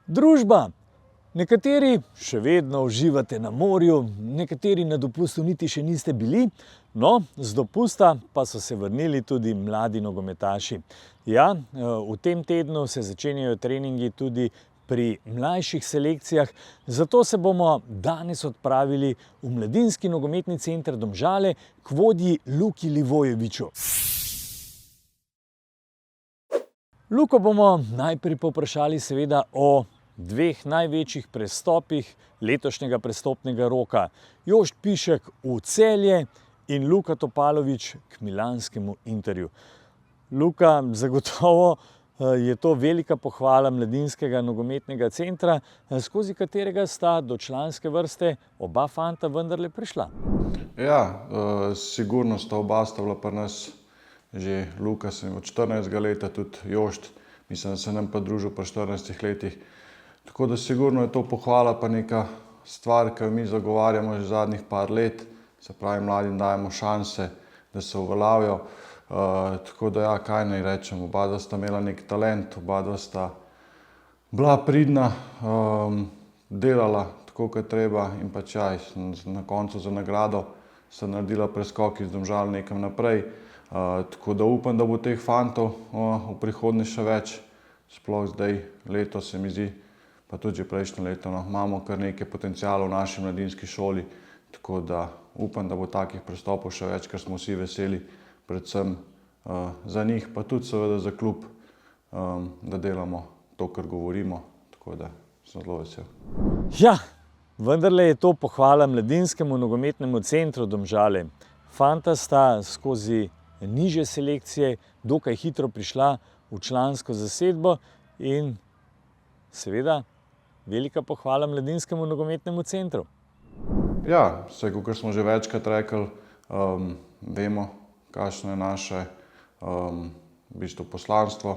Družba. Nekateri še vedno uživate na morju, nekateri na dopustu niti še niste bili, no, z dopusta pa so se vrnili tudi mladi nogometaši. Ja, v tem tednu se začenjajo treningi tudi pri mlajših selekcijah, zato se bomo danes odpravili v Mladinski nogometni center Domžale k vodji Luki Livojeviću. Luko bomo najprej povprašali seveda o dveh največjih prestopih letošnjega prestopnega roka. Jošt Pišek v Celje in Luka Topalović k milanskemu Interju. Luka, zagotovo je to velika pohvala Mladinskega nogometnega centra, skozi katerega sta do članske vrste oba fanta vendarle prišla. Ja, sigurno sta oba bila pri nas že Luka od 14. leta, tudi Jošt, mislim, da se nam pa družil pri 14 letih. Tako da sigurno je to pohvala pa neka stvar, ki jo mi zagovarjamo že zadnjih par let, se pravi mladim dajemo šanse, da se uveljavijo. Tako da ja, kaj naj rečem, oba dva sta imela nek talent, oba dva sta bila pridna, delala tako, kot treba in pač ja, na koncu za nagrado sta naredila preskok iz Domžal nekam naprej. Tako da upam, da bo teh fantov v prihodnje še več, sploh zdaj letos se mi zdi, pa tudi že prejšnje leto, imamo kar nekaj potencialov v naši mladinski šoli, tako da upam, da bo takih prestopov še več, ker smo vsi veseli, predvsem za njih, pa tudi seveda za klub, da delamo to, kar govorimo, tako da sem zelo vesel. Ja, vendarle je to pohvala Mladinskemu nogometnemu centru Domžale. Fanta sta skozi nižje selekcije dokaj hitro prišla v člansko zasedbo in seveda velika pohvala Mladinskemu nogometnemu centru. Ja, vse, kot smo že večkrat rekli, vemo, kakšno je naše v bistvu poslanstvo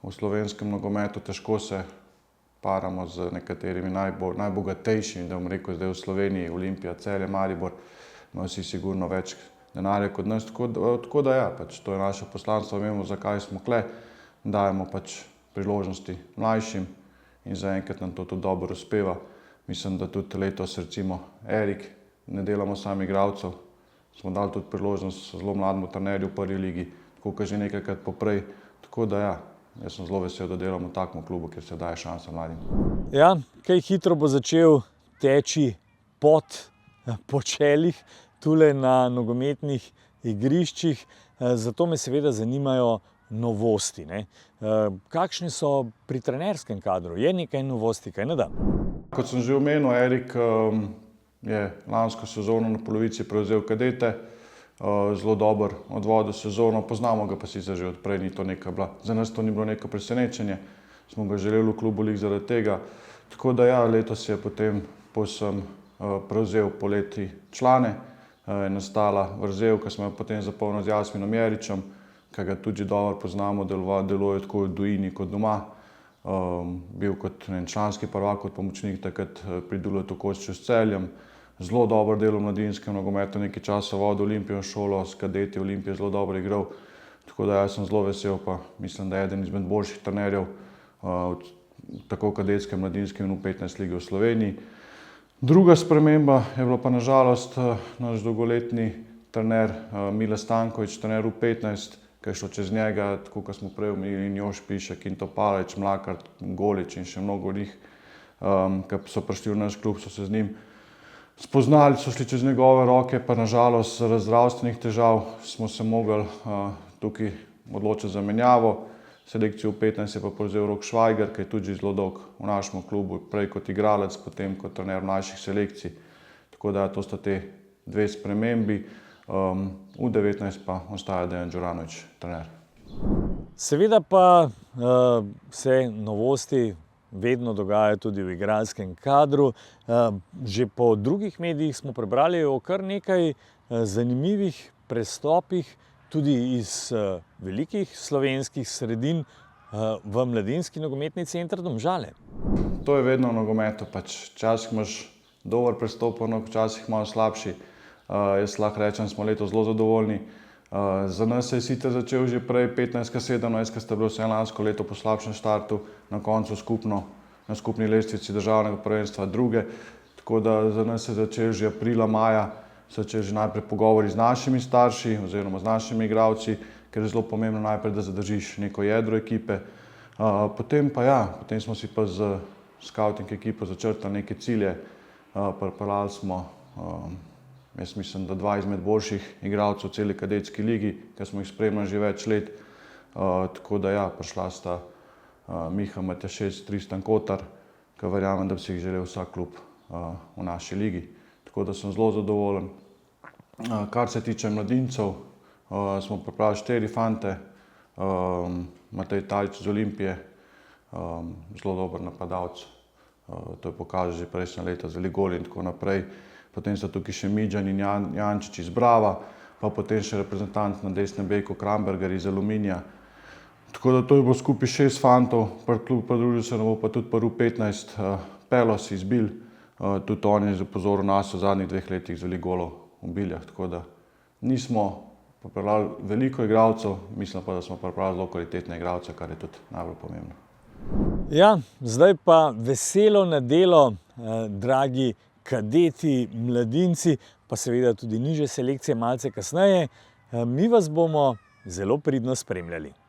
v slovenskem nogometu. Težko se paramo z nekaterimi najbogatejšimi, da bom rekel zdaj v Sloveniji, Olimpija, Celje, Maribor, imajo vsi sigurno več denarja kot nas, tako da ja, pač to je naše poslanstvo, vemo, zakaj smo kle, dajemo pač priložnosti mlajšim in zaenkrat nam to tudi dobro uspeva. Mislim, da tudi letos recimo Erik, ne delamo samo igralcev, smo dali tudi priložnost zelo mlademu trenerju v prvi ligi, tako kot že nekajkrat poprej, tako da ja, jaz sem zelo vesel, da delamo v takem klubu, kjer se daje šansa mladim. Ja, kaj hitro bo začel teči pot po čelih tule na nogometnih igriščih, zato me seveda zanimajo novosti, ne. Kakšni so pri trenerskem kadru? Je nekaj novosti, kaj ne da? Kot sem že omenil, Erik je lansko sezono na polovici prevzel kadete, zelo dober odvodil sezono, poznamo ga pa sicer že od prej, ni to neka bila, za nas to ni bilo neko presenečenje, smo ga želeli v klubu lik zaradi tega, tako da ja, letos je potem povsem prevzel poleti člane, je nastala vrzel, ki smo jo potem zapolnili z Jasminom Jeričem, ki ga tudi dobro poznamo, deluje tako v tujini kot doma, bil kot članski prvak, kot pomočnik takrat pri Duletu Košču s Celjem, zelo dobro delo v mladinskem nogometu, nekaj časa vodil Olimpijo šolo, s kadeti Olimpije zelo dobro igral, tako da jaz sem zelo vesel, pa mislim, da je eden izmed boljših trenerjev tako v kadetskem, mladinskem in v 15 ligi v Sloveniji. Druga sprememba je bila pa nažalost naš dolgoletni trener Mile Stanković, trener v 15, ki je šlo čez njega, tako kot smo prej omenili, in Jošt Pišek in Topalović, Mlakar, Golič in še mnogo njih, ki so prišli v naš klub, so se z njim spoznali, so šli čez njegove roke, pa nažalost zaradi zdravstvenih težav smo se mogli tukaj odločiti za menjavo. Selekcijo v 15 je pa prevzel Rok Švajger, ki je tudi zelo dolg v našem klubu, prej kot igralec, potem kot trener mlajših selekcij. Tako da to sta te dve spremembi. V 19 pa ostaja Dejan Đuranović, trener. Seveda pa se novosti vedno dogajajo tudi v igralskem kadru. Že po drugih medijih smo prebrali o kar nekaj zanimivih prestopih tudi iz velikih slovenskih sredin v Mladinski nogometni center Domžale. To je vedno v nogometu, pač včasih imaš dober prestop, včasih malo slabši. Jaz lahko rečem, smo letos zelo zadovoljni. Za nas se je sicer začel že prej 15-17, ker sta bila vse lansko leto po slabšem štartu, na koncu skupno na skupni lestvici državnega prvenstva druge. Tako da za nas se začel že aprila, maja, začel že najprej pogovori z našimi starši oziroma z našimi igralci, ker je zelo pomembno najprej, da zadržiš neko jedro ekipe. Potem smo si pa z scouting ekipo začrtali neke cilje. Pripeljali smo, jaz mislim, da 2 izmed boljših igralcev v celi kadetski ligi, ker smo jih spremljali že več let. Tako da ja, prišla sta Miha Matjašec, Tristan Kotar, ki verjamem, da bi si jih želel vsak klub v naši ligi. Tako da sem zelo zadovoljen. Kar se tiče mladincev, smo pripravili 4 fante. Matej Talič iz Olimpije, zelo dober napadalec. To je pokazal že prejšnje leto z veliko goli in tako naprej. Potem so tukaj še Midžan in Jančič iz Brava, pa potem še reprezentant na desnem beku Kramberger iz Aluminija. Tako da to je bilo skupaj 6 fantov, pridružil se nam bo pa tudi prvi 15 Pelos iz Bil. Tudi on je opozoril nas v zadnjih 2 letih z veliko golov v Biljah. Tako da nismo pripeljali veliko igralcev, mislim pa, da smo pripeljali zelo kvalitetne igralce, kar je tudi najbolj pomembno. Ja, zdaj pa veselo nedeljo, dragi kadeti, mladinci, pa seveda tudi nižje selekcije malce kasneje. Mi vas bomo zelo pridno spremljali.